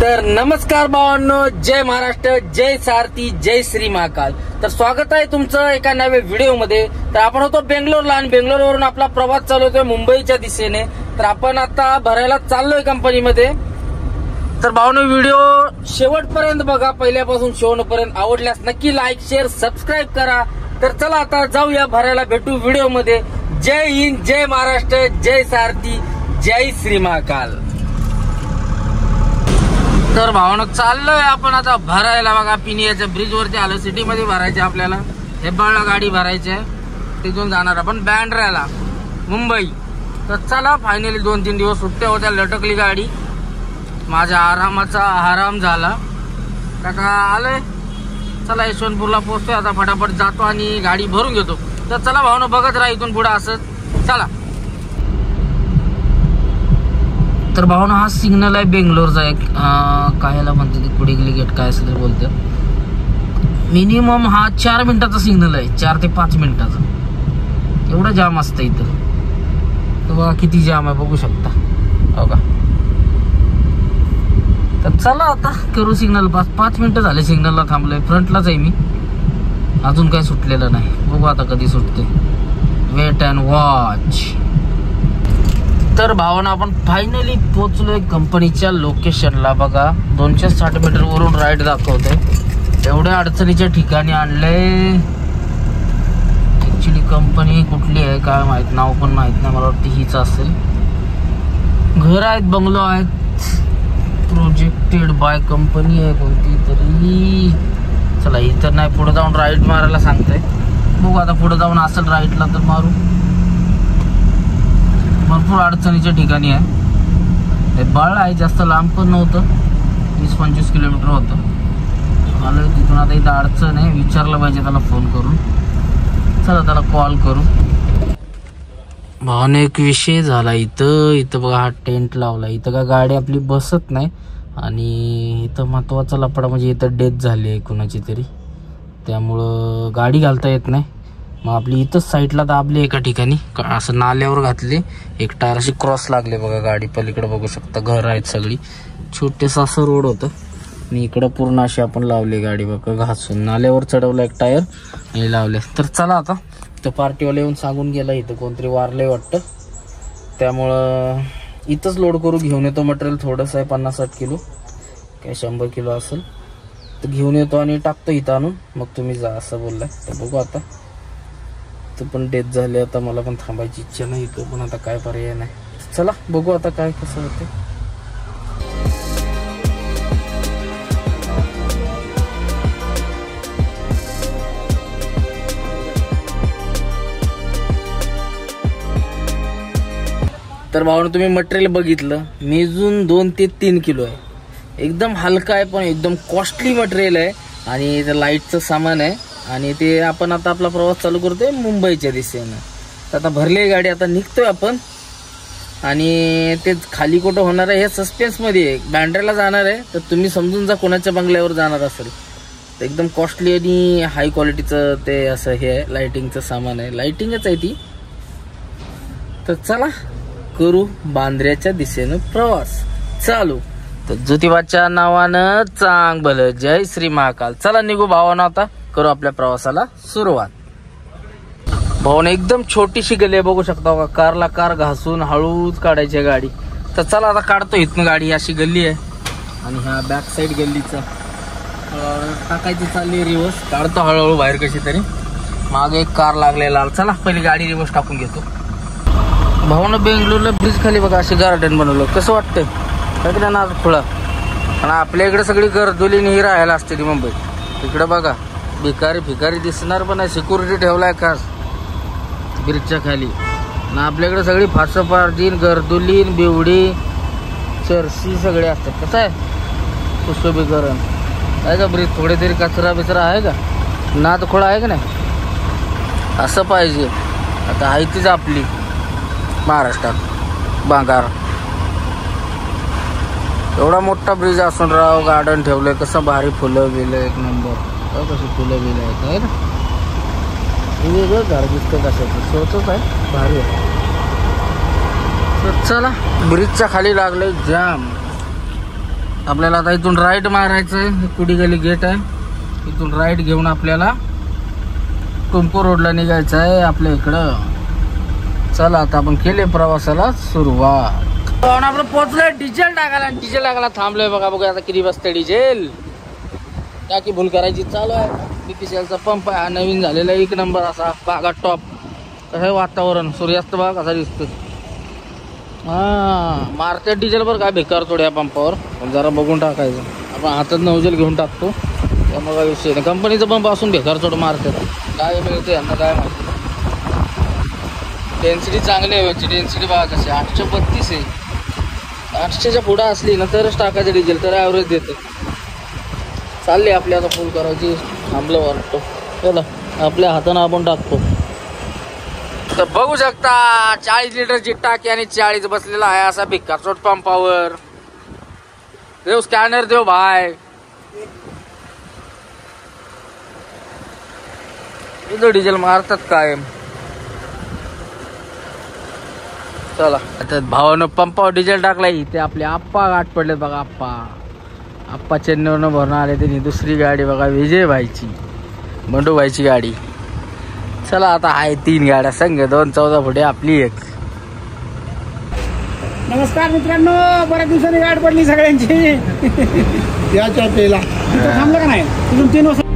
तर नमस्कार भावांनो, जय महाराष्ट्र, जय सारथी, जय श्री महाकाल। तर स्वागत आहे तुमचं एका नव्या व्हिडिओ मध्ये। तर आपण होतो बेंगलोरला आणि बेंगलोरवरून आपला प्रवास चालू होतोय मुंबईच्या दिशेने। तर आपण आता भरायला चाललोय कंपनीमध्ये। तर भावांनो, व्हिडिओ शेवटपर्यंत बघा, पहिल्यापासून शेवटपर्यंत। आवडल्यास नक्की लाईक, शेअर, सबस्क्राईब करा। तर चला आता जाऊया भरायला, भेटू व्हिडिओ मध्ये। जय हिंद, जय महाराष्ट्र, जय सारथी, जय श्री महाकाल। तर भावांनो, चाललोय आपण आता भरायला बघा। पिनियाच्या ब्रिज वरती आलो, सिटी मध्ये भरायचे आपल्याला। हेब्बाळला गाडी भरायची आहे, तिथून जाणार आपण बँड्राला मुंबई। तर चला, फायनली 2-3 दिवस सुट्ट्या होत्या, लटकली गाडी। माझ्या आरामाचा आराम झाला। काका आलोय, चला यशवंतपूरला पोहोचतोय आता। फटाफट जातो आणि गाडी भरून घेतो। तर चला भावांनो, बघत राहा इथून पुढे असंच, चला। तर भावांनो, हा सिग्नल आहे बेंगलोरचा एक, कायला म्हणते ते कुडेगली गेट काय असेल बोलते। मिनिमम हा 4 मिनिटाचा सिग्नल आहे, 4 ते 5 मिनिटाचा। एवढा जाम असतं इथं। तर बघा किती जाम आहे, बघू शकता हो का। तर चला आता करू सिग्नल पास। 5 मिनिटं झाले सिग्नलला थांबलोय, फ्रंटलाच आहे मी, अजून काही सुटलेलं नाही। बघू आता कधी सुटते, वेट अँड वॉच। तर भावांनो, आपण फायनली पोहोचलोय कंपनीच्या लोकेशनला। बघा 260 मीटर वरून राईट दाखवतोय। एवढ्या अडचणीच्या ठिकाणी आणलंय। ऍक्च्युली कंपनी कुठली आहे काय माहित, नाव पण माहित नाही, मला वाटतं हीच असेल। घर आहेत, बंगलो आहेत, प्रोजेक्टेड बाय कंपनी आहे कोणती तरी। चला इथं नाही, पुढे जाऊन राईट मारायला सांगतंय। बघू आता पुढे जाऊन असेल राईटला तर मारू। भरपूर अडचणीच्या ठिकाणी आहे। हेब्बाळ आहे, जास्त लांब पण नव्हतं, 20-25 किलोमीटर होतं। आलोय तिथून आता। इथं अडचण आहे, विचारलं पाहिजे त्याला फोन करून। चला त्याला कॉल करू। भावाने एक विषय झाला इथं बघा, हा टेंट लावला। इथं का गाडी आपली बसत नाही, आणि इथं महत्वाचा लफडा म्हणजे इथं डेथ झाली आहे कुणाची तरी, त्यामुळं गाडी घालता येत नाही। मग आपली इथंच साईडला दाबली एका ठिकाणी, असं नाल्यावर घातले। एक टायर अशी क्रॉस लागले बघा गाडी। पलीकडे बघू शकता घर आहेत सगळी, छोटेसा असं रोड होतं, आणि इकडं पूर्ण अशी आपण लावली गाडी बघा घासून। नाल्यावर चढवलं एक टायर आणि लावले। तर चला आता, तर पार्टीवाला येऊन सांगून गेला इथं कोणतरी वारलंय वाटतं, त्यामुळं इथंच लोड करू। घेऊन येतो मटेरियल, थोडंसं आहे, 50-60 किलो काय 100 किलो असेल। तर घेऊन येतो आणि टाकतो इथं आणून, मग तुम्ही जा असं बोललाय। तर बघू आता, तर पण डेथ झाली। आता मला पण थांबायची इच्छा नाही इथं, पण आता काय पर्याय नाही। चला बघू आता काय कसं होते। तर भावांनो, तुम्ही मटेरियल बघितलं, मेजून 2 ते 3 किलो आहे। एकदम हलका आहे, पण एकदम कॉस्टली मटेरियल आहे। आणि ते लाईटचं सामान आहे, आणि ते आपण आता आपला प्रवास चालू करतोय मुंबईच्या दिशेनं। तर आता भरली गाडी, आता निघतोय आपण। आणि ते खाली कुठं होणार आहे हे सस्पेन्स मध्ये आहे। बँड्राला जाणार आहे, तर तुम्ही समजून जा कोणाच्या बंगल्यावर जाणार असेल। तर एकदम कॉस्टली आणि हाय क्वालिटीचं ते असं हे आहे, लाइटिंगचं सामान आहे, लाइटिंगच आहे ती। तर चला करू बांद्र्याच्या दिशेनं प्रवास चालू। तर ज्योतिबाच्या नावानं चांग भलं, जय श्री महाकाल। चला निघू भावांनो, आता करू आपल्या प्रवासाला सुरुवात। भावांनो, एकदम छोटीशी गली आहे, बघू शकता बघा। कारला कार घासून हळूच काढायची गाडी। तर चला आता काढतो इथनं गाडी। अशी गल्ली आहे, आणि ह्या बॅक साईड गल्लीचा टाकायची चालली रिवर्स। काढतो हळूहळू बाहेर कशी तरी। मागे एक कार लागलेला, चला पहिली गाडी रिवर्स टाकून घेतो। भावांनो, बेंगलोरला ब्रिज खाली बघा असे गार्डन बनवलं, कसं वाटतंय काय ना खुळा। आणि आपल्या इकडे सगळी गर्दोली ही राहायला असते ती मुंबईत। इकडे बघा भिकारी भिकारी दिसणार पण आहे, सिक्युरिटी ठेवलाय खास ब्रिजच्या खाली। ना आपल्याकडे सगळी फासपार्टीन, गर्दोलीन, बिवडी, चरशी सगळे असतात। कसं आहे सुशोभीकरण आहे का ब्रिज? थोडे तरी कचरा बिचरा आहे का, नाद खोळा आहे का नाही? असं पाहिजे। आता आहे तीच आपली महाराष्ट्रात बांगार। एवढा मोठा ब्रिज असून राव गार्डन ठेवलंय, कसं भारी फुलं गेलं, एक नंबर। कशी फुलं गेलं आहे ना, हे वेगळं झाड दिसतं कशाचं, स्वतःच आहे, भारी आहे। तर चला ब्रिजच्या खाली लागले जाम। आपल्याला आता इथून राईट मारायचं आहे. कुडी गली गेट आहे, इथून राईट घेऊन आपल्याला टुमको रोडला निघायचं आहे आपल्या इकडं. चला आता आपण केले प्रवासाला सुरुवात. आपण पोहोचलोय डिझेल टाकायला थांबलोय. बघा आता किती बसते डिझेल. टाकी फुल करायची चालू आहे. बीपीसीएलचा पंप आहे, नवीन झालेला एक नंबर असा बागा टॉप. कसं आहे वातावरण, सूर्यास्त बघा कसा दिसतोय. मारते डिझेल वर काय बेकार थोड्या पंपावर, जरा बघून टाकायचं. आपण हातात नवजेल घेऊन टाकतो त्यामुळे विषय नाही. कंपनीचं पंप असून बेकार थोडं मारतात. काय मिळतं यांना काय माहिती. डेन्सिटी चांगली आहे याची. डेन्सिटी बघा कशी 832 आहे. 800च्या पुढं असली ना तरच टाकायचं डिझेल, तर ॲव्हरेज देते. चालली आपली आता फुल करायची. थांबलं वाटतो. चला आपल्या हातानं आपण टाकतो. तर बघू शकता 40 लिटरची टाकी आणि 40 बसलेला आहे असा भिक्कारचोट पंपावर. देव स्कॅनर देव भाई. इथं डिझेल मारतात काय. चला आता भावानं पंपावर डिझेल टाकलाय. इथे आपले आप्पा गाठ पडलेत बघा. आप्पा चेन्नईवरनं भरून आले. त्यांनी दुसरी गाडी बघा विजय भाईची, बंडू भाईची गाडी. चला आता आहे 3 गाड्या संघ, 2 14 फुटे आपली एक. नमस्कार मित्रांनो, बऱ्याच दिवसांनी गाठ पडली सगळ्यांची. याच्या पेला थांबलं का नाही तिथून 3 वाजता.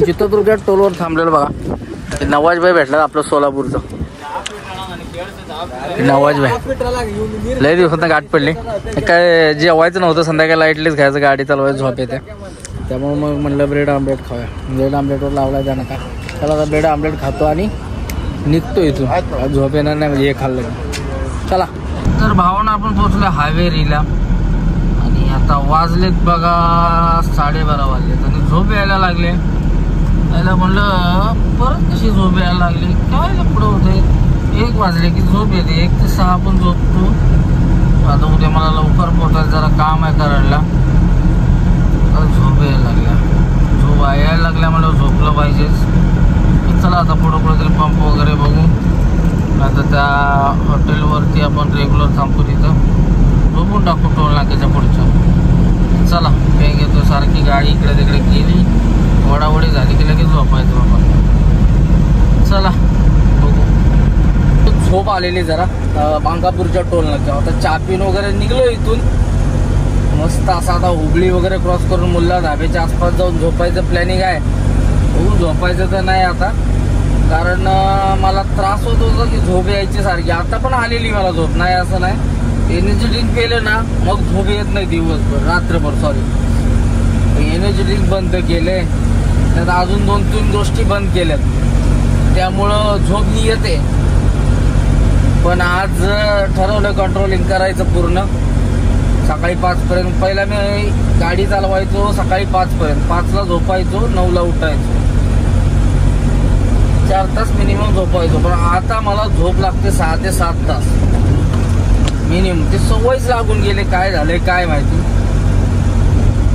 चित्रदुर्ग टोलवर थांबलेलं बघा. नवाज भाई भेटला आपलं सोलापूरचं. नवाज भाई लय दिवसात गाठ पडली. काय जेवायचं नव्हतं, संध्याकाळी लाईटलीच खायचं, गाडी चालवायचं झोप येते. त्यामुळे मग म्हणलं ब्रेड आमलेट खाऊया. ब्रेड आमलेटवर लावला जाणं का. त्याला आता ब्रेड आमलेट खातो आणि निघतो इथून. झोप येणार नाही म्हणजे हे खाल्लं. चला तर भावानं आपण पोहोचलो हायवेरीला आणि आता वाजलेत बघा 12:30 वाजलेत आणि झोप यायला लागले. त्याला म्हणलं परत कशी झोप यायला लागली, काय पुढं होते. 1 वाजले की झोप येते. 1 ते 6 आपण झोपतो. आता उद्या मला लवकर पोहोचायचं, जरा काम आहे करायला. झोप यायला लागल्या. झोप यायला लागल्या म्हणलं झोपलं पाहिजेच. चला आता पुढं तरी पंप वगैरे बघू. आता त्या हॉटेलवरती आपण रेग्युलर थांबतो तिथं झोपून टाकू टोल नाक्याच्या पुढच्या. चला काही घेतो. सारखी गाडी इकडे तिकडे गेली, वडावडी झाली की लगेच झोपायचं बाबा. चला बघू. झोप आलेली जरा बांकापूरच्या टोल नाक्या. आता चहा पिऊन वगैरे निघलो इथून मस्त असा. आता हुबळी वगैरे क्रॉस करून मुल्ला धाब्याच्या आसपास जाऊन झोपायचं प्लॅनिंग आहे. हो झोपायचं तर नाही आता, कारण मला त्रास होत होता की झोप यायची सारखी. आता पण आलेली मला झोप, नाही असं नाही. एनर्जी ड्रिंक केलं ना मग झोप येत नाही दिवसभर, रात्रभर. सॉरी, एनर्जी ड्रिंक बंद केले, त्यात अजून 2-3 गोष्टी बंद केल्यात, त्यामुळं झोप नाही येते. पण आज ठरवलं कंट्रोलिंग करायचं पूर्ण. सकाळी 5 पर्यंत. पहिला मी गाडी चालवायचो सकाळी 5 पर्यंत. 5ला झोपायचो, 9ला उठायचो. 4 तास मिनिमम झोपायचो. पण आता मला झोप लागते 6 ते 7 तास मिनिमम. ते सवयच लागून गेले, काय झाले काय माहिती.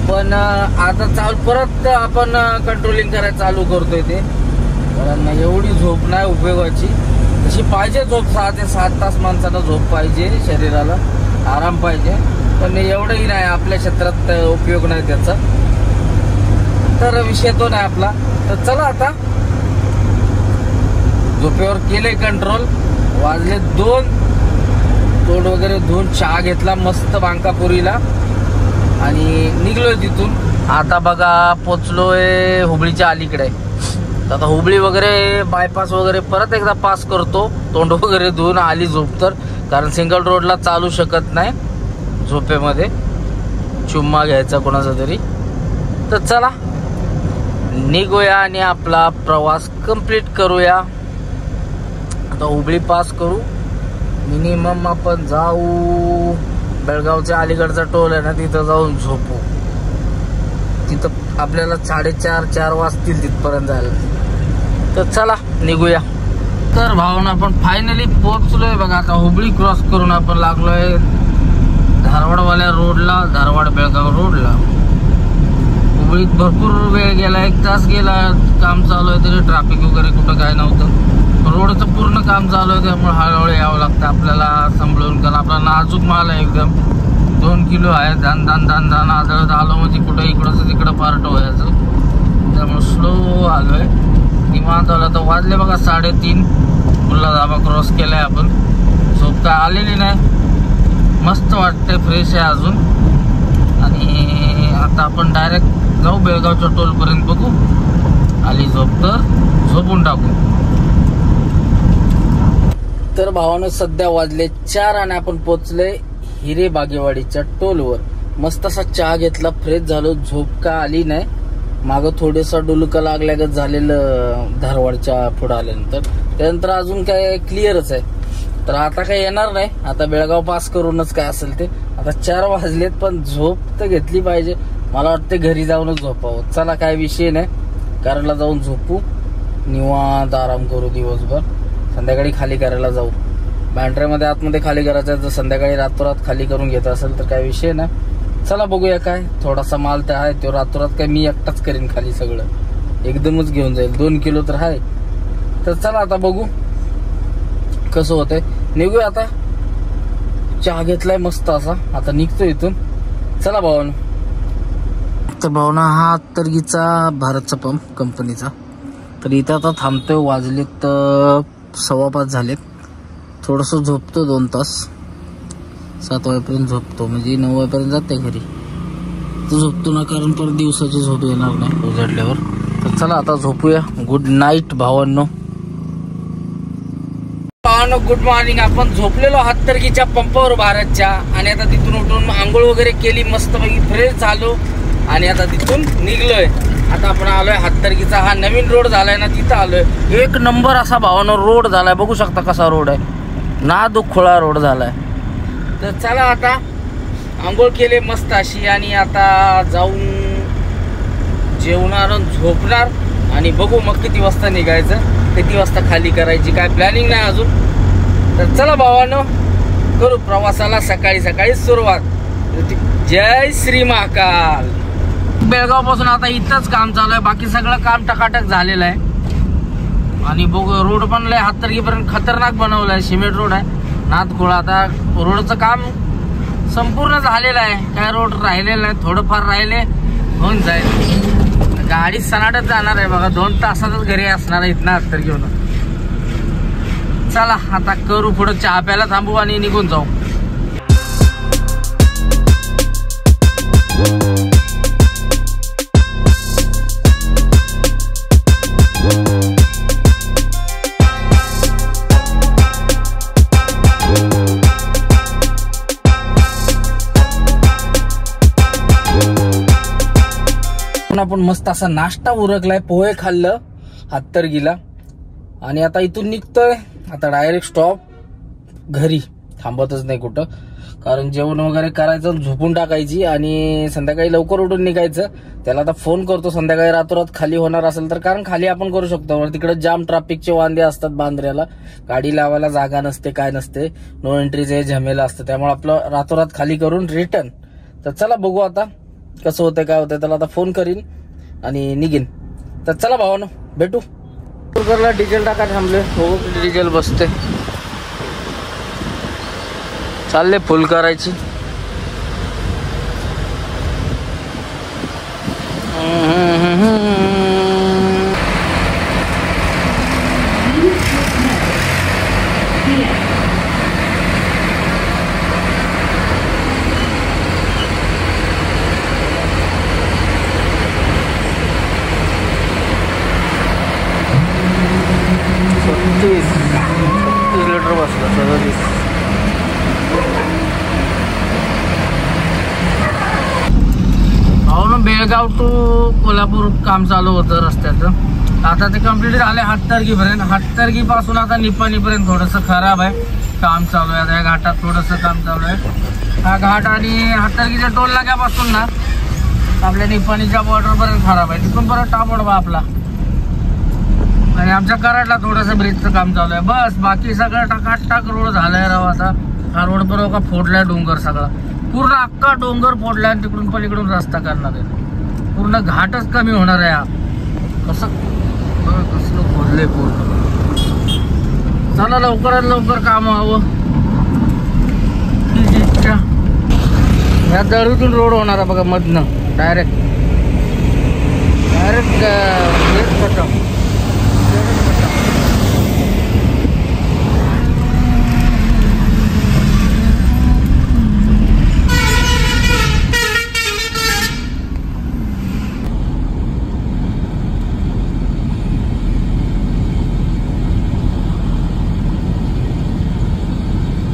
पण आता परत आपण कंट्रोलिंग करायला चालू करतोय ते. कारण एवढी झोप नाही उपयोगाची. तशी पाहिजे झोप. 6 ते 7 तास माणसाला झोप पाहिजे, शरीराला आराम पाहिजे. पण एवढंही नाही, आपल्या क्षेत्रात उपयोग नाही त्याचा. तर विषय तो नाही आपला. तर चला आता झोपेवर केले कंट्रोल. वाजले 2. तोंड वगैरे धुवून चहा घेतला मस्त बांकापुरीला आणि निघलोय तिथून. आता बघा पोचलोय हुबळीच्या अलीकडे. आता हुबळी वगैरे बायपास वगैरे परत एकदा पास करतो. तोंड वगैरे धुवून आली झोप तर, कारण सिंगल रोडला चालू शकत नाही झोपेमध्ये. चुम्मा घ्यायचा कोणाचा तरी. तर चला निघूया आणि आपला प्रवास कंप्लीट करूया. आता हुबळी पास करू. मिनिमम आपण जाऊ बेळगावच्या अलीकडचा टोल आहे ना, तिथं जाऊन झोपू. तिथं आपल्याला 4:30-4 वाजतील तिथपर्यंत जायला. तर चला निघूया. तर भावना आपण फायनली पोहोचलोय बघा. आता हुबळी क्रॉस करून आपण लागलोय धारवाडवाल्या रोडला, धारवाड बेळगाव रोडला. हुबळीत भरपूर वेळ गेला, 1 तास गेला. काम चालू आहे तरी ट्रॅफिक वगैरे कुठं काय नव्हतं. रोडचं पूर्ण काम चालू आहे, त्यामुळे हळूहळू यावं लागतं आपल्याला सांभाळून. कारण आपला नाजूक माल आहे एकदम. 2 किलो आहे. धान धान धान धान आदळत आलो म्हणजे कुठं इकडचं तिकडं पार्ट व्हायचं. त्यामुळे स्लो आलोय. निवांत आलं. तर वाजले बघा 3:30. मुल्ला धाबा क्रॉस केलाय आपण. झोप काय आलेली नाही. मस्त वाटतंय, फ्रेश आहे अजून. आणि आता आपण डायरेक्ट जाऊ बेळगावच्या टोलपर्यंत. बघू आली झोप तर झोपून टाकू. तर भावानं सध्या वाजले 4 आणि आपण पोचले हिरे बागेवाडीच्या टोलवर. मस्त असा चहा घेतला, फ्रेश झालो. झोप का आली नाही. मागं थोडंसं डुलकं लागल्यागत झालेलं धारवाडच्या पुढे आल्यानंतर. त्यानंतर अजून काय क्लिअरच आहे. तर आता काय येणार नाही. आता बेळगाव पास करूनच काय असेल ते. आता 4 वाजलेत, पण झोप तर घेतली पाहिजे. मला वाटतं घरी जाऊनच झोपावं. चला काय विषय नाही, घराला जाऊन झोपू, निवांत आराम करू दिवसभर. संध्याकाळी खाली करायला जाऊ. बँड्रेमध्ये आतमध्ये खाली करायचं, जर संध्याकाळी रातोरात खाली करून घेत असेल तर काय विषय नाही. चला बघूया. काय थोडासा माल तर आहे, तो रातोरात काय मी एकटाच करीन खाली सगळं. एकदमच घेऊन जाईल. 2 किलो तर आहे. तर चला आता बघू कसं होतंय. निघूया आता. चहा घेतलाय मस्त असा. आता निघतो इथून. चला भावानं. तर भावना हा अत्तरगीचा भारतचा पंप कंपनीचा. तर इथं आता थांबतोय. वाजलेत 5:15 झालेत. थोडंसं झोपतो 2 तास. 7 वाजेपर्यंत झोपतो, म्हणजे 9 वाजेपर्यंत जाते घरी. तर झोपतो ना, कारण परत दिवसाची झोप येणार नाही उजाडल्यावर. तर चला आता झोपूया. गुड नाईट भावांनो. Good morning. आपण झोपलेलो हत्तरगीच्या पंपावर भारतच्या. आणि आता तिथून उठून आंघोळ वगैरे केली, मस्तपैकी फ्रेश झालो आणि आता तिथून निघलोय. आता आपण आलोय हत्तरगीचा. हा नवीन रोड झालाय ना, तिथं आलोय. 1 नंबर असा भावानं रोड झालाय. बघू शकता कसा रोड आहे. ना दुखोळा रोड झालाय. तर चला आता आंघोळ केले मस्त अशी. आणि आता जाऊन जेवणार, झोपणार आणि बघू मग किती वाजता निघायचं, किती वाजता खाली करायची, काय प्लॅनिंग नाही अजून. तर चला भावानो, करू प्रवासाला सकाळी सकाळी सुरुवात. जय श्री महाकाल. बेळगाव पासून आता इथंच काम चालू आहे. बाकी सगळं काम टकाटक झालेलं आहे. आणि बघ रोड पण लय हत्तरगीपर्यंत खतरनाक बनवलाय. सिमेंट रोड आहे, नादखोळा. आता रोडचं काम संपूर्ण झालेलं आहे. काय रोड राहिलेलं नाही, थोडंफार राहिले, होऊन जाईल. गाडी सनाटच जाणार आहे बघा. 2 तासातच घरी असणार आहे इथनं हत्तरगीवरून. चला आता करू पुढं. चहा प्यायला थांबू आणि निघून जाऊ. आपण मस्त असा नाश्ता उरकलाय. पोहे खाल्लं हत्तरगीला. आणि आता इथून निघतोय. आता डायरेक्ट स्टॉप घरी. थांबतच नाही कुठं, कारण जेवण वगैरे करायचं, झोपून टाकायची आणि संध्याकाळी लवकर उठून निघायचं. त्याला आता फोन करतो संध्याकाळी रातोरात खाली होणार असेल तर, कारण खाली आपण करू शकतो. तिकडे जाम ट्रॅफिकचे वांदे असतात. बांद्र्याला गाडी लावायला जागा नसते, काय नसते, नो एंट्रीचे झमेला असतं. त्यामुळे आपलं रातोरात खाली करून रिटर्न. तर चला बघू आता कसं होतंय काय होतंय. त्याला आता फोन करीन आणि निघीन. तर चला भावानो भेटू. कुकरला डिझेल टाका थांबले. हो डिझेल बसते. चालले फुल करायची. लिटर बसला 37. बेळगाव बेळगाव टू कोल्हापूर काम चालू होतं रस्त्याचं. आता ते कम्प्लीट झाले हाततर्गीपर्यंत. हाततर्गीपासून आता निपाणीपर्यंत थोडंसं खराब आहे, काम चालू आहे. आता या घाटात थोडंसं काम चालू आहे. हा घाट आणि हाततर्गीच्या टोल नाक्यापासून ना आपल्या निपाणीच्या बॉर्डरपर्यंत खराब आहे. तिथून परत टापोडबा आपला. आणि आमच्या कराडला थोडंसं ब्रिजचं काम चालू आहे. बस बाकी सगळं टाकाटाक रोड झालाय राव. आता हा रोड बरोबर का फोडलाय डोंगर सगळा, पूर्ण अख्खा डोंगर फोडलाय आणि तिकडून पलीकडून रस्ता करणार आहे. पूर्ण घाटच कमी होणार आहे. हा कसलं खोदलंय पूर्ण. चला लवकरात लवकर काम व्हावं ही इच्छा. ह्या दळीतून रोड होणार आहे बघा, मधनं डायरेक्ट खतम.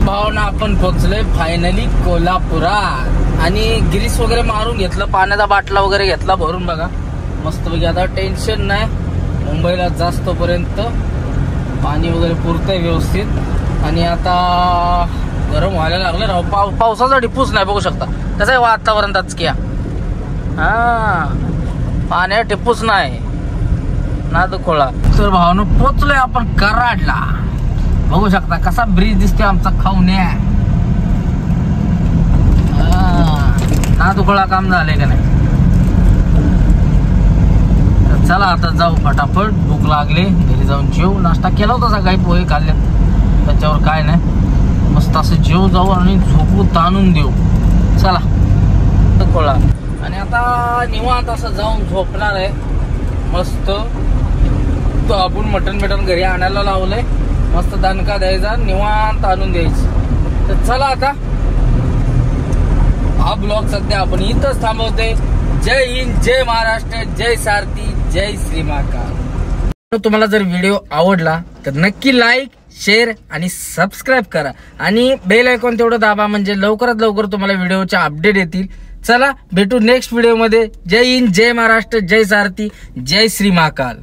भावना आपण पोहोचलोय फायनली कोल्हापुरात. आणि ग्रीस वगैरे मारून घेतलं, पाण्याचा बाटला वगैरे घेतला भरून बघा मस्तपैकी. आता टेन्शन नाही, मुंबईला जास्तपर्यंत पाणी वगैरे पुरतंय व्यवस्थित. आणि आता गरम व्हायला लागलं राव. पावसाचा टिपूच नाही बघू शकता कसं आहे वातावरण ताचक्या. हा पाण्या टिपूच नाही ना तो खोळा. तर भावना पोचलोय आपण कराडला. बघू शकता कसा ब्रिज दिसतोय आमचा खवण्या. ना तुकडा काम झाले का नाही. तर चला आता जाऊ फटाफट, भूक लागली. घरी जाऊन जेव. नाश्ता केला होता सकाळी, पोहे खाल्ले, त्याच्यावर काय नाही. मस्त असं जेव जाऊ आणि झोपू ताणून देऊ. चला तुकडा. आणि आता निवांत असं जाऊन झोपणार आहे मस्त. तो आपण मटण घरी आणायला लावलंय. मस्त दणका द्यायचा, निवांत आणून द्यायची. तर चला आता हा ब्लॉग सध्या आपण इथंच थांबवतोय. जय हिंद, जय महाराष्ट्र, जय सारथी, जय श्री महाकाल. तुम्हाला जर व्हिडिओ आवडला तर नक्की लाईक, शेअर आणि सबस्क्राईब करा. आणि बेल आयकॉन तेवढं दाबा म्हणजे लवकरात लवकर तुम्हाला व्हिडिओचे अपडेट येतील. चला भेटू नेक्स्ट व्हिडिओ मध्ये. जय हिंद, जय महाराष्ट्र, जय सारथी, जय श्री महाकाल.